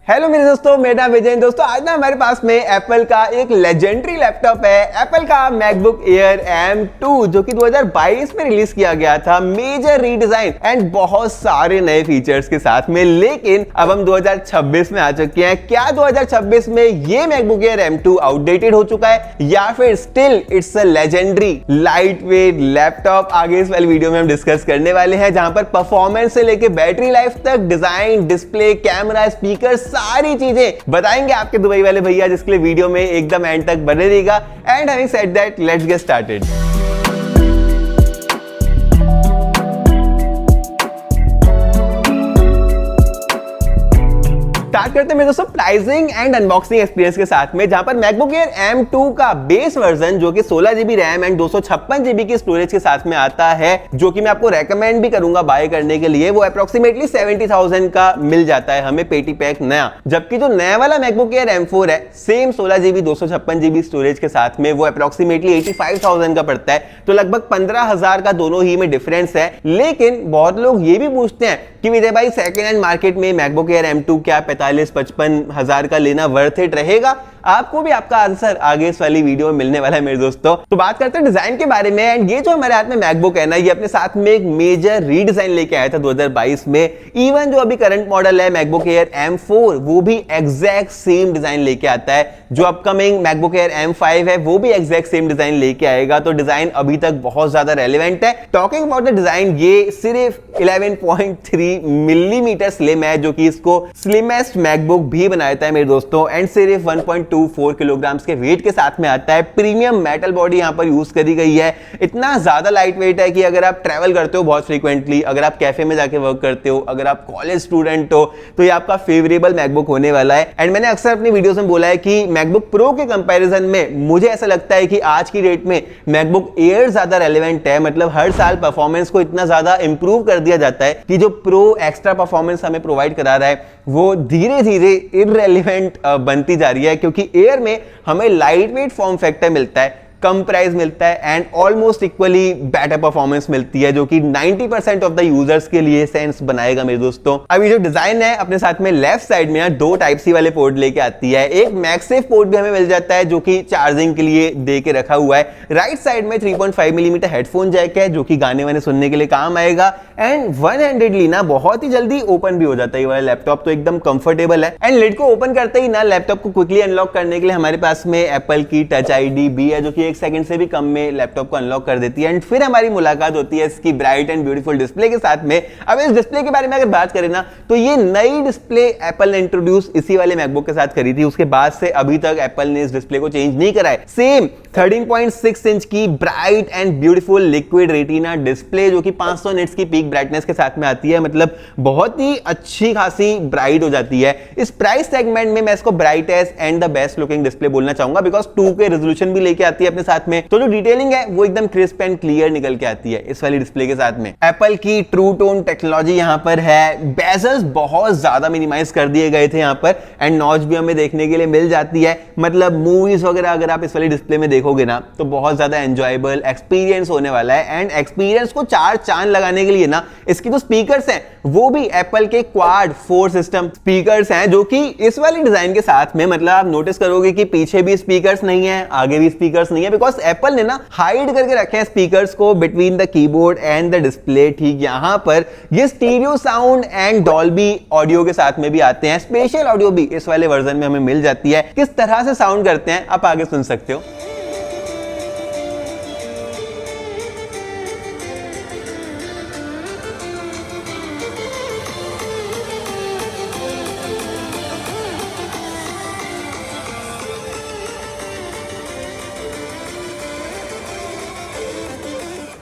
Hello मेरे दोस्तों, मेरा विजय। दोस्तों आज ना हमारे पास में एप्पल का एक लेजेंडरी लैपटॉप है, एप्पल का मैकबुक एयर M2 जो कि 2022 में रिलीज किया गया था। मेजर रीडिजाइन एंड बहुत सारे नए फीचर्स के साथ में। लेकिन अब हम 2026 में आ चुके हैं। क्या 2026 में ये मैकबुक एयर M2 आउटडेटेड हो चुका है या फिर still it's a legendary light weight laptop? आगे इस वाली वीडियो में हम डिस्कस करने वाले हैं, जहां पर परफॉर्मेंस से लेके बैटरी लाइफ तक, डिजाइन, डिस्प्ले, कैमरा, स्पीकर, सारी चीजें बताएंगे आपके दुबई वाले भैया, जिसके लिए वीडियो में एकदम एंड तक बने रहिएगा। And having said that, let's get started. Start करते हैं दोस्तों प्राइसिंग एंड अनबॉक्सिंग एक्सपीरियंस के साथ में, जहां पर मैकबुक एयर M2 का बेस वर्जन जो कि 16 GB रैम एंड 256 GB की स्टोरेज के साथ में आता है, जो कि मैं आपको रेकमेंड भी करूंगा बाय करने के लिए, वो अप्रोक्सीमेटली 70,000 का मिल जाता है हमें पेटी पैक नया। जबकि जो नया वाला मैकबुक एयर M4 है, सेम 16 GB 256 GB स्टोरेज के साथ में, वो अप्रोक्सीमेटली 85,000 का पड़ता है। तो लगभग 15,000 का दोनों ही में डिफरेंस है। लेकिन बहुत लोग ये भी पूछते हैं कि विजय भाई, सेकेंड हैंड मार्केट में मैकबुक एयर M2 क्या 45-55 हजार का लेना वर्थ इट रहेगा? आपको भी आपका आंसर आगे इस वाली वीडियो में मिलने वाला है मेरे दोस्तों। तो बात करते हैं डिजाइन के बारे में। एंड ये जो हमारे हाथ में मैकबुक है ना, ये अपने साथ में एक मेजर रीडिजाइन लेके आया था 2022 में। इवन जो अभी करंट मॉडल है मैकबुक एयर M4, वो भी एग्जैक्ट सेम डिजाइन लेके आता है। जो अपकमिंग मैकबुक एयर M5 है, वो भी एग्जैक्ट सेम डिजाइन लेके आएगा। तो डिजाइन अभी तक बहुत ज्यादा रेलिवेंट है। टॉकिंग अबाउट द डिजाइन, ये सिर्फ 11.3 मिलीमीटर स्लिम है, जो कि इसको स्लिमेस्ट मैकबुक भी बनाता है मेरे दोस्तों। एंड सिर्फ 1.24 किलोग्राम के वेट के साथ में आता है। प्रीमियम मेटल बॉडी यहां पर यूज करी गई है। इतना ज्यादा लाइट वेट है कि अगर आप ट्रैवल करते हो बहुत फ्रीक्वेंटली, अगर आप कैफे में जाके वर्क करते हो, अगर आप कॉलेज स्टूडेंट हो, तो ये आपका फेवरेबल मैकबुक होने वाला है। एंड मैंने अक्सर अपनी वीडियोस में बोला है कि मैकबुक प्रो के कंपैरिजन में मुझे ऐसा लगता है कि आज की डेट में मैकबुक एयर ज्यादा रेलेवेंट है। मतलब हर साल परफॉर्मेंस को इतना ज्यादा इंप्रूव कर दिया जाता है कि जो प्रो एक्स्ट्रा परफॉर्मेंस हमें प्रोवाइड करा रहा है, वो धीरे धीरे इररेलेवेंट बनती जा रही है। क्योंकि एयर में हमें लाइट वेट फॉर्म फैक्टर मिलता है, कम प्राइस मिलता है and almost equally better performance मिलती है, जो कि 90% ऑफ द यूजर्स के लिए सेंस बनाएगा मेरे दोस्तों। अभी जो डिजाइन है, अपने साथ में लेफ्ट साइड में दो टाइप सी वाले पोर्ट लेके आती है। एक मैगसेफ पोर्ट भी हमें मिल जाता है, जो कि चार्जिंग के लिए दे के रखा हुआ है। राइट साइड में 3.5 मिलीमीटर हेडफोन जैक है, जो कि गाने वाने सुनने के लिए काम आएगा। एंड वन हैंडेडली ना बहुत ही जल्दी ओपन भी हो जाता है ये वाला लैपटॉप, तो एकदम कंफर्टेबल है। एंड लिड को ओपन करते ही ना लैपटॉप को क्विकली अनलॉक करने के लिए हमारे पास में एप्पल की टच ID भी है, जो कि 1 सेकंड से भी कम में लैपटॉप को अनलॉक कर देती है। एंड फिर हमारी मुलाकात होती है इसकी ब्राइट एंड ब्यूटीफुल डिस्प्ले के साथ में। अब इस डिस्प्ले के बारे में अगर बात करें ना, तो ये नई डिस्प्ले एप्पल ने इंट्रोड्यूस इसी वाले मैकबुक के साथ करी थी। उसके बाद से अभी तक एप्पल ने इस डिस्प्ले को चेंज नहीं करा है। सेम 13.6 इंच की bright and beautiful liquid retina display, जो कि 500 निट्स की पीक ब्राइटनेस के साथ में आती है। मतलब बहुत ही अच्छी खासी ब्राइट हो जाती है। इस प्राइस सेगमेंट में मैं इसको brightest and the best looking display बोलना चाहूंगा, बिकॉज 2K रेजोल्यूशन भी लेके आती है अपने साथ में। तो जो डिटेलिंग है वो एकदम क्रिस्प एंड क्लियर निकल के आती है इस वाली डिस्प्ले के साथ में। एप्पल की ट्रू टोन टेक्नोलॉजी यहां पर है। बेजल्स बहुत ज्यादा मिनिमाइज कर दिए गए थे यहां पर। एंड नॉच भी हमें देखने के लिए मिल जाती है। मतलब मूवीज वगैरह अगर आप इस वाली डिस्प्ले में देखोगे ना, तो बहुत ज्यादा एंजॉयबल एक्सपीरियंस होने वाला है। एंड एक्सपीरियंस को 4 चांद लगाने के लिए ना, इसकी जो स्पीकर्स हैं वो भी एप्पल के क्वाड 4 सिस्टम स्पीकर्स हैं, जो कि इस वाली डिजाइन के साथ में, मतलब आप नोटिस करोगे कि पीछे भी स्पीकर्स नहीं है, आगे भी स्पीकर्स नहीं है, बिकॉज एप्पल ने ना हाइड करके रखे हैं स्पीकर्स को between the keyboard and the display. ठीक यहां पर ये stereo sound and Dolby audio के साथ में भी आते हैं। स्पेशल ऑडियो भी इस वाले वर्जन में हमें मिल जाती है। किस तरह से साउंड करते हैं आप आगे सुन सकते हो।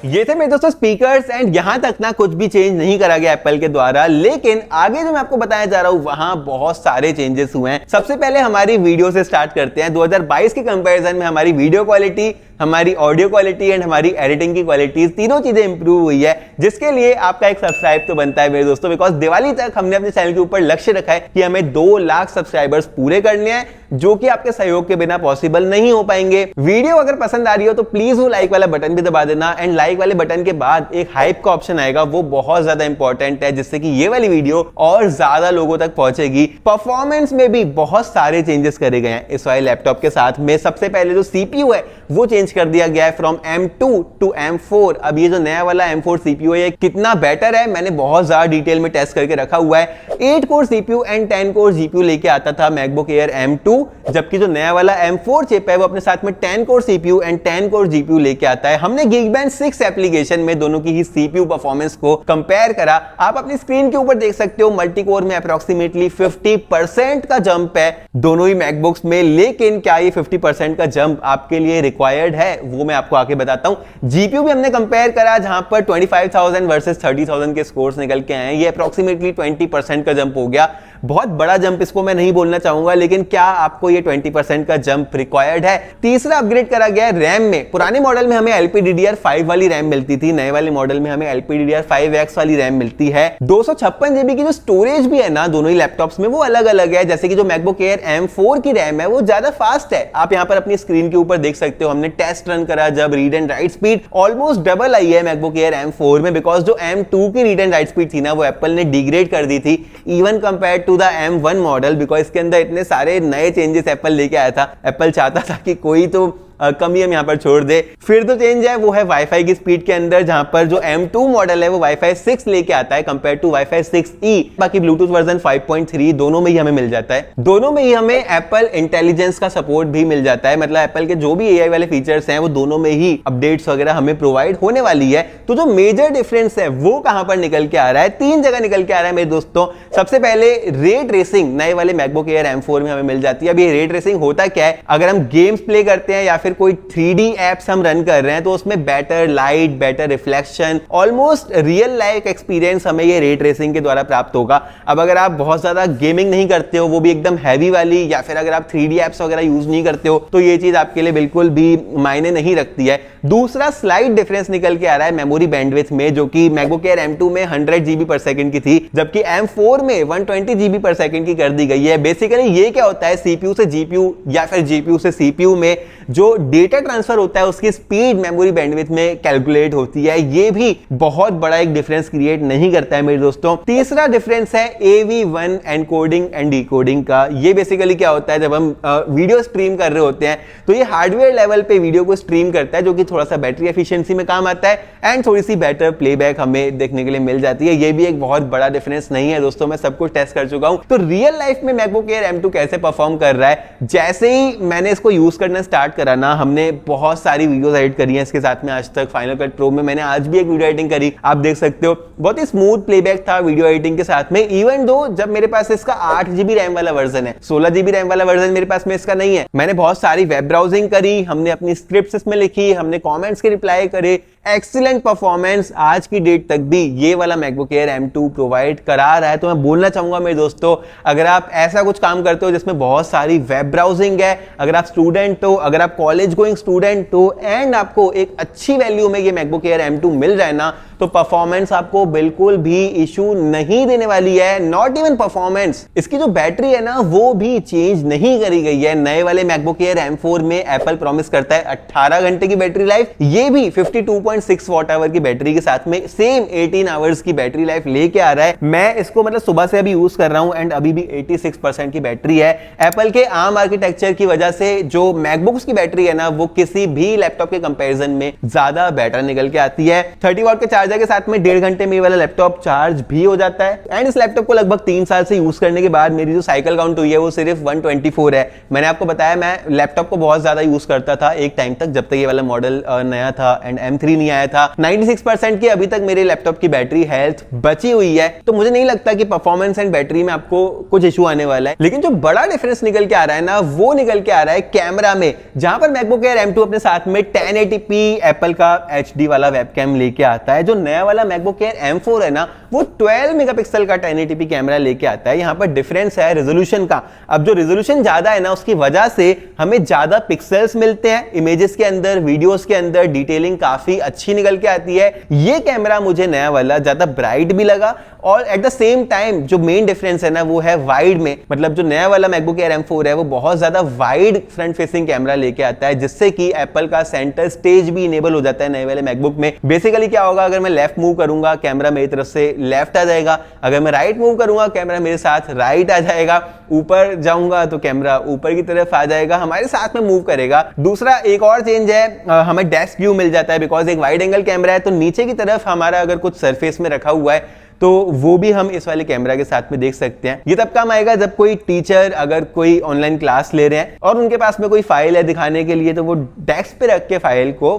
ये थे मेरे दोस्तों स्पीकर्स। एंड यहां तक ना कुछ भी चेंज नहीं करा गया एप्पल के द्वारा। लेकिन आगे जो मैं आपको बताया जा रहा हूं, वहां बहुत सारे चेंजेस हुए हैं। सबसे पहले हमारी वीडियो से स्टार्ट करते हैं। 2022 के कंपैरिजन में हमारी वीडियो क्वालिटी हमारी ऑडियो क्वालिटी एंड हमारी एडिटिंग की क्वालिटी, तीनों चीजें इंप्रूव हुई है, जिसके लिए आपका एक सब्सक्राइब तो बनता है मेरे दोस्तों। बिकॉज दिवाली तक हमने अपने चैनल के ऊपर लक्ष्य रखा है कि हमें 2 लाख सब्सक्राइबर्स पूरे करने हैं, जो कि आपके सहयोग के बिना पॉसिबल नहीं हो पाएंगे। वीडियो अगर पसंद आ रही हो तो प्लीज वो लाइक वाला बटन भी दबा देना, एंड लाइक वाले बटन के बाद एक हाइप का ऑप्शन आएगा, वो बहुत ज्यादा इंपॉर्टेंट है, जिससे कि ये वाली वीडियो और ज्यादा लोगों तक पहुंचेगी। परफॉर्मेंस में भी बहुत सारे चेंजेस करे गए हैं इस वाले लैपटॉप के साथ में। सबसे पहले जो सीपीयू है वो चेंज कर दिया गया है फ्रॉम M2 टू M4। अब ये जो नया वाला M4 सीपीयू है कितना बेटर है, मैंने बहुत ज्यादा डिटेल में टेस्ट करके रखा हुआ है। 8 core CPU and 10 core GPU लेके आता था मैकबुक एयर M2, जबकि जो नया वाला M4 चिप है वो अपने साथ में 10 core CPU and 10 core GPU लेके आता है। हमने Geekbench 6 एप्लीकेशन में दोनों की ही सीपीयू परफॉर्मेंस को कंपेयर करा। आप अपनी स्क्रीन के ऊपर देख सकते हो मल्टी कोर में अप्रोक्सीमेटली 50% का जंप है दोनों ही मैकबुक्स में। लेकिन क्या ये 50% का जंप आपके लिए रिक्वायर्ड है, वो मैं आपको आगे बताता हूं। जीपीयू भी हमने कंपेयर करा, जहां पर 25,000 वर्सेस 30,000 के स्कोर्स निकल के आए हैं। ये अप्रोक्सीमेटली 20% का जंप हो गया। बहुत बड़ा जंप इसको मैं नहीं बोलना चाहूंगा, लेकिन क्या आपको ये 20% का जंप रिक्वायर्ड है। तीसरा अपग्रेड करा गया है रैम में। पुराने मॉडल में हमें LPDDR5 वाली रैम मिलती थी, नए वाले मॉडल में हमें LPDDR5X वाली रैम मिलती है। 256 GB की जो स्टोरेज भी है ना दोनों ही लैपटॉप्स में, वो अलग अलग है। जैसे कि जो मैकबुक एयर M4 की रैम है वो ज्यादा फास्ट है, आप यहां पर अपनी स्क्रीन के ऊपर देख सकते हो। हमने टेस्ट रन करा जब read and right speed almost double आई है मैकबुक एयर M4 में, बिकॉज जो M2 की रीड एंड राइट स्पीड थी ना वो एप्पल ने डिग्रेड कर दी थी even compare to the M1 model, because इसके अंदर इतने सारे नए चेंजेस एप्पल लेके आया था। एप्पल चाहता था कि कोई तो कमी हम यहां पर छोड़ दे। फिर तो चेंज है वो है वाईफाई की स्पीड के अंदर, जहां पर जो M2 मॉडल है वो वाईफाई 6 लेके आता है कंपेयर टू वाईफाई 6E। बाकी ब्लूटूथ वर्जन 5.3 दोनों में ही हमें मिल जाता है। दोनों में ही हमें एप्पल इंटेलिजेंस का सपोर्ट भी मिल जाता है, मतलब एप्पल के जो भी AI वाले फीचर्स हैं वो दोनों में ही अपडेट्स वगैरह हमें प्रोवाइड होने वाली है। तो जो मेजर डिफरेंस है वो कहां पर निकल के आ रहा है, 3 जगह निकल के आ रहा है मेरे दोस्तों। सबसे पहले रे ट्रेसिंग नए वाले मैकबुक एयर M4 में हमें मिल जाती है। अब ये रे ट्रेसिंग होता क्या है, अगर हम गेम्स प्ले करते हैं या फिर कोई 3D एप्स हम रन कर रहे हैं तो उसमें better light, better reflection, almost real life experience हमें ये रे ट्रेसिंग के द्वारा प्राप्त होगा। अब अगर आप बहुत ज्यादा गेमिंग नहीं करते हो, वो भी एकदम हैवी वाली, या फिर अगर आप 3D एप्स वगैरह यूज नहीं करते हो, तो ये चीज आपके लिए बिल्कुल भी मायने नहीं रखती है। दूसरा स्लाइड डिफरेंस निकल के आ रहा है मेमोरी बैंडविड्थ में, जो कि मैकबुक एयर M2 में 100 GB पर सेकंड की थी, जबकि M4 में 120 GB पर सेकंड की कर दी गई है। बेसिकली ये क्या होता है, सीपीयू से जीपीयू या फिर जीपीयू से सीपीयू में जो डेटा ट्रांसफर होता है उसकी स्पीड मेमोरी बैंडविड्थ में कैलकुलेट होती है। ये भी बहुत बड़ा एक डिफरेंस क्रिएट नहीं करता है मेरे दोस्तों। तीसरा डिफरेंस है AV1 एनकोडिंग एंड डिकोडिंग का। ये बेसिकली क्या होता है, जब हम वीडियो स्ट्रीम कर रहे होते हैं तो ये हार्डवेयर लेवल पे वीडियो को स्ट्रीम करता है, जो कि थोड़ा सा बैटरी एफिशिएंसी में काम आता है एंड थोड़ी सी बेटर प्लेबैक हमें देखने के लिए मिल जाती है। ये भी एक बहुत बड़ा डिफरेंस नहीं है दोस्तों, मैं सब कुछ टेस्ट कर चुका हूं। तो रियल लाइफ में मैकबुक एयर M2 कैसे परफॉर्म कर रहा है, जैसे ही मैंने इसको यूज करना स्टार्ट करा ना, हमने बहुत सारी वीडियोस एडिट करी हैं इसके साथ में आज तक। फाइनल कट प्रो में मैंने आज भी एक वीडियो एडिटिंग करी, आप देख सकते हो। बहुत ही स्मूथ प्लेबैक था वीडियो एडिटिंग के साथ में। इवन दो जब मेरे पास इसका 8 GB रैम वाला वर्जन है, 16 GB रैम वाला वर्जन मेरे पास में इसका नहीं है। मैंने बहुत सारी वेब ब्राउजिंग करी, हमने अपनी स्क्रिप्ट्स इसमें लिखी, हमने कमेंट्स के रिप्लाई करे। एक्सीलेंट परफॉर्मेंस आज की डेट तक भी ये वाला मैकबुक एयर M2 प्रोवाइड करा रहा है। तो मैं बोलना चाहूंगा मेरे दोस्तों, अगर आप ऐसा कुछ काम करते हो जिसमें बहुत सारी वेब ब्राउजिंग है, अगर आप स्टूडेंट हो, अगर आप कॉलेज गोइंग स्टूडेंट हो एंड आपको एक अच्छी वैल्यू में ये मैकबुक एयर M2 मिल जाए ना, तो परफॉर्मेंस आपको बिल्कुल भी इशू नहीं देने वाली है। नॉट इवन परफॉर्मेंस, इसकी जो बैटरी है ना वो भी चेंज नहीं करी गई है। नए वाले मैकबुक एयर M4 में एप्पल प्रॉमिस करता है 18 घंटे की बैटरी लाइफ, ये भी 52.6 वॉट आवर की बैटरी के साथ में सेम 18 आवर्स की बैटरी लाइफ लेके आ रहा है। मैं इसको मतलब सुबह से अभी यूज कर रहा हूं एंड अभी भी 86% की बैटरी है। एप्पल के आर्म आर्किटेक्चर की वजह से जो मैकबुक्स की बैटरी है ना वो किसी भी लैपटॉप के कंपैरिजन में ज्यादा बेटर निकल के आती है। 30 वॉट के चार्जर के साथ में 1.5 घंटे में ये वाला लैपटॉप चार्ज भी हो जाता है। एंड इस लैपटॉप को लगभग 3 साल से यूज करने के बाद मेरी जो साइकिल काउंट हुई है वो सिर्फ 124 है। मैंने आपको बताया मैं लैपटॉप को बहुत ज्यादा यूज करता था एक टाइम तक, जब तक ये वाला मॉडल नया था एंड M3 नहीं आया था। 96% की अभी तक मेरे लैपटॉप की बैटरी हेल्थ बची हुई है, तो मुझे नहीं लगता कि परफॉर्मेंस एंड बैटरी में आपको कुछ इशू आने वाला है। लेकिन जो बड़ा डिफरेंस निकल के आ रहा है ना वो निकल के आ रहा है कैमरा में, जहां पर मैकबुक एयर M2 अपने साथ में 1080p एप्पल का HD वाला वेबकैम लेके आता है, जो नया वाला मैकबुक एयर M4 है ना, वो 12 मेगापिक्सल का 1080p कैमरा लेके आता है। यहाँ पर डिफरेंस है रेजोल्यूशन का। अब जो रेजोल्यूशन ज्यादा है ना, उसकी वजह से हमें ज्यादा पिक्सल्स मिलते हैं इमेजेस के अंदर, वीडियोस के अंदर डिटेलिंग काफी अच्छी निकल के आती है। ये कैमरा मुझे नया वाला ज्यादा ब्राइट भी लगा, और एट द सेम टाइम जो मेन डिफरेंस है ना, वो है वाइड में। मतलब जो नया वाला मैकबुक एयर M4 है, वो बहुत ज्यादा वाइड फ्रंट फेसिंग कैमरा लेके आता है, जिससे कि एप्पल का सेंटर स्टेज भी इनेबल हो जाता है नए वाले मैकबुक में। बेसिकली क्या होगा, अगर मैं लेफ्ट मूव करूंगा कैमरा मेरी तरफ से लेफ्ट आ जाएगा, अगर मैं राइट मूव करूंगा कैमरा मेरे साथ राइट आ जाएगा, ऊपर जाऊंगा तो कैमरा ऊपर की तरफ आ जाएगा, हमारे साथ में मूव करेगा। दूसरा एक और चेंज है, हमें डेस्क व्यू मिल जाता है, बिकॉज एक वाइड एंगल कैमरा है, तो नीचे की तरफ हमारा अगर कुछ सरफेस में रखा हुआ है तो वो भी हम इस वाले कैमरा के साथ में देख सकते हैं। ये तब काम आएगा जब कोई टीचर अगर कोई ऑनलाइन क्लास ले रहे हैं और उनके पास में कोई फाइल है दिखाने के लिए, तो वो डेस्क पे रख के फाइल को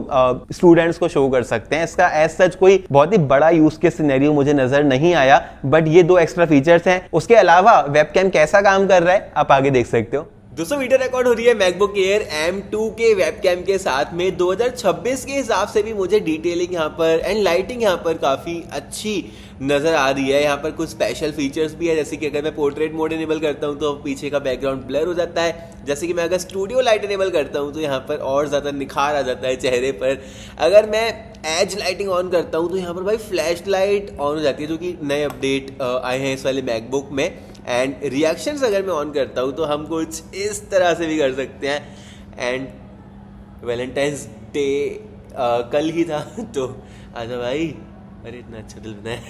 स्टूडेंट्स को शो कर सकते हैं। इसका एज सच कोई बहुत ही बड़ा यूज के सिनेरियो मुझे नजर नहीं आया, बट ये 2 एक्स्ट्रा फीचर्स हैं। उसके अलावा वेबकैम कैसा काम कर रहा है आप आगे देख सकते हो। दोस्तों वीडियो रिकॉर्ड हो रही है मैकबुक एयर M2 के वेबकैम के साथ में। 2026 के हिसाब से भी मुझे डिटेलिंग यहाँ पर एंड लाइटिंग यहाँ पर काफ़ी अच्छी नज़र आ रही है। यहाँ पर कुछ स्पेशल फीचर्स भी है, जैसे कि अगर मैं पोर्ट्रेट मोड इनेबल करता हूँ तो पीछे का बैकग्राउंड ब्लर हो जाता है। जैसे कि मैं अगर स्टूडियो लाइट इनेबल करता हूँ तो यहाँ पर और ज़्यादा निखार आ जाता है चेहरे पर। अगर मैं एज लाइटिंग ऑन करता हूँ तो यहाँ पर भाई फ्लैश लाइट ऑन हो जाती है, जो कि नए अपडेट आए हैं इस वाले मैकबुक में। एंड रिएक्शंस अगर मैं ऑन करता हूँ तो हम कुछ इस तरह से भी कर सकते हैं। एंड वैलेंटाइंस डे कल ही था तो आजा भाई, अरे इतना अच्छा दिल बनाया।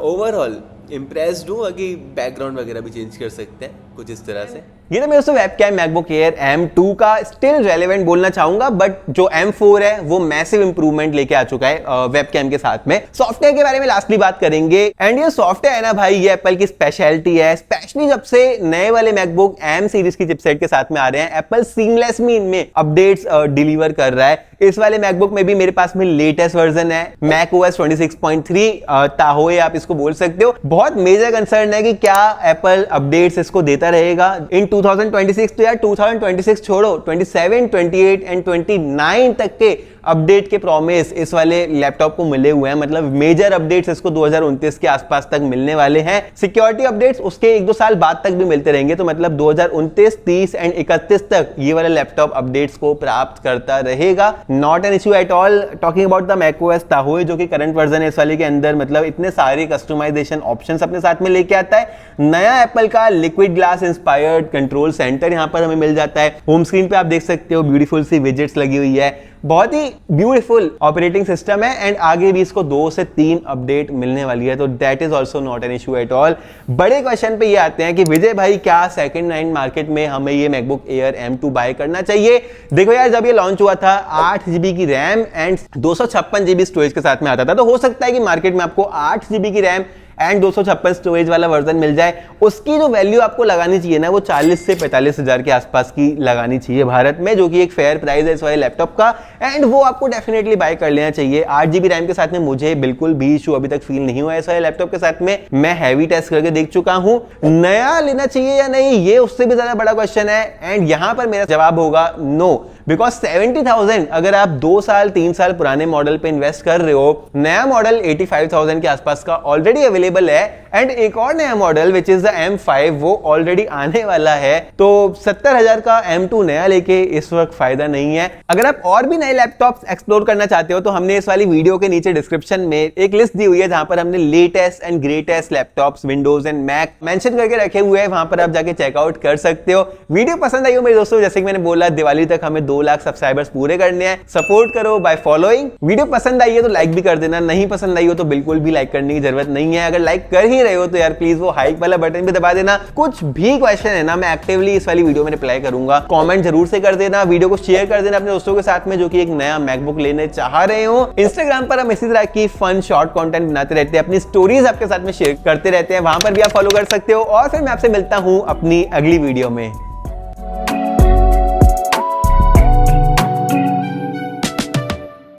ओवरऑल इम्प्रेस्ड हूँ। अभी बैकग्राउंड वगैरह भी चेंज कर सकते हैं कुछ इस तरह से। ये तो मेरे वेबकैम मैकबुक एयर M2 का स्टिल रेलेवेंट बोलना चाहूंगा, बट जो M4 है वो मैसिव इंप्रूवमेंट लेके आ चुका है वेबकैम के साथ में। सॉफ्टवेयर के बारे में लास्टली बात करेंगे। एंड ये सॉफ्टवेयर है ना भाई, ये एप्पल की स्पेशलिटी है, स्पेशली जब से नए वाले मैकबुक M सीरीज की चिपसेट के साथ में आ रहे हैं, एप्पल सीमलेस में इनमें अपडेट्स डिलीवर कर रहा है। इस वाले मैकबुक में भी मेरे पास में लेटेस्ट वर्जन है, macOS 26.3 ताहोए आप इसको बोल सकते हो। बहुत मेजर कंसर्न है कि क्या एप्पल अपडेट्स इसको देता रहेगा इन 2026। तो यार 2026 छोड़ो, 27, 28 एंड 29 तक के अपडेट के प्रॉमिस इस वाले लैपटॉप को मिले हुए हैं। मतलब मेजर अपडेट्स इसको 2029 के आसपास तक मिलने वाले हैं। सिक्योरिटी अपडेट्स उसके 1-2 साल बाद तक भी मिलते रहेंगे, तो मतलब 2029, 30 एंड 31 तक ये वाला लैपटॉप अपडेट्स को प्राप्त करता रहेगा। Not an issue at all. Talking about the macOS ताहोए जो कि करंट वर्जन है इस वाले के अंदर, मतलब इतने सारे कस्टमाइजेशन ऑप्शंस अपने साथ में लेके आता है। नया एप्पल का liquid glass inspired control centre यहाँ पर हमें मिल जाता है। होम स्क्रीन पे आप देख सकते हो ब्यूटीफुल सी विजेट्स लगी हुई है, बहुत ही ब्यूटीफुल ऑपरेटिंग सिस्टम है। एंड आगे भी इसको 2 से 3 अपडेट मिलने वाली है, तो that is also not an issue at all. बड़े क्वेश्चन पे ये आते हैं कि विजय भाई क्या सेकंड हैंड मार्केट में हमें ये मैकबुक एयर M2 बाय करना चाहिए? देखो यार, जब ये लॉन्च हुआ था 8 GB की रैम एंड 256 GB स्टोरेज के साथ में आता था, तो हो सकता है कि मार्केट में आपको 8 GB की रैम एंड 256 स्टोरेज वाला वर्जन मिल जाए। उसकी जो वैल्यू आपको लगानी चाहिए ना, वो 40 से 45 हजार के आसपास की लगानी चाहिए भारत में, जो कि एक फेयर प्राइस है इस वाले लैपटॉप का। एंड वो आपको डेफिनेटली बाय कर लेना चाहिए। 8 GB रैम के साथ में मुझे बिल्कुल भी इशू अभी तक फील नहीं हुआ है इस वाले लैपटॉप के साथ में। मैं हैवी टेस्ट करके देख चुका हूं। नया लेना चाहिए या नहीं, ये उससे भी ज्यादा बड़ा क्वेश्चन है। एंड यहां पर मेरा जवाब होगा नो, बिकॉज 70,000 अगर आप 2 साल 3 साल पुराने मॉडल पे इन्वेस्ट कर रहे हो, नया मॉडल 85,000 के आसपास का ऑलरेडी अवेलेबल है। एंड एक और नया model which is the M5 वो ऑलरेडी आने वाला है, तो 70,000 का M2 नया लेके इस वक्त फायदा नहीं है। अगर आप और भी नए लैपटॉप्स एक्सप्लोर करना चाहते हो तो हमने इस वाली वीडियो के नीचे डिस्क्रिप्शन में एक लिस्ट दी हुई है, जहां पर हमने latest and greatest laptops Windows and Mac mention करके रखे हुए हैं। वहां पर आप जाके चेकआउट कर सकते हो। वीडियो पसंद आई हो मेरे दोस्तों, जैसे कि मैंने बोला दिवाली तक हमें 2 लाख सब्सक्राइबर्स पूरे करने हैं। सपोर्ट करो बाय फॉलोइंग। वीडियो पसंद आई है तो लाइक भी कर देना, नहीं पसंद आई हो तो बिल्कुल भी लाइक करने की जरूरत नहीं है। अगर लाइक कर ही रहे हो तो यार प्लीज वो हाइक वाला बटन भी दबा देना। कुछ भी क्वेश्चन है ना, मैं एक्टिवली इस वाली वीडियो में रिप्लाई करूंगा। कमेंट जरूर से कर देना, वीडियो को शेयर कर देना अपने दोस्तों के साथ में जो कि एक नया मैकबुक लेने चाह रहे हो। इंस्टाग्राम पर हम इसी तरह की फन शॉर्ट कंटेंट बनाते रहते हैं, अपनी स्टोरीज आपके साथ में शेयर करते रहते हैं, वहां पर भी आप फॉलो कर सकते हो। और फिर मैं आपसे मिलता हूं अपनी अगली वीडियो में।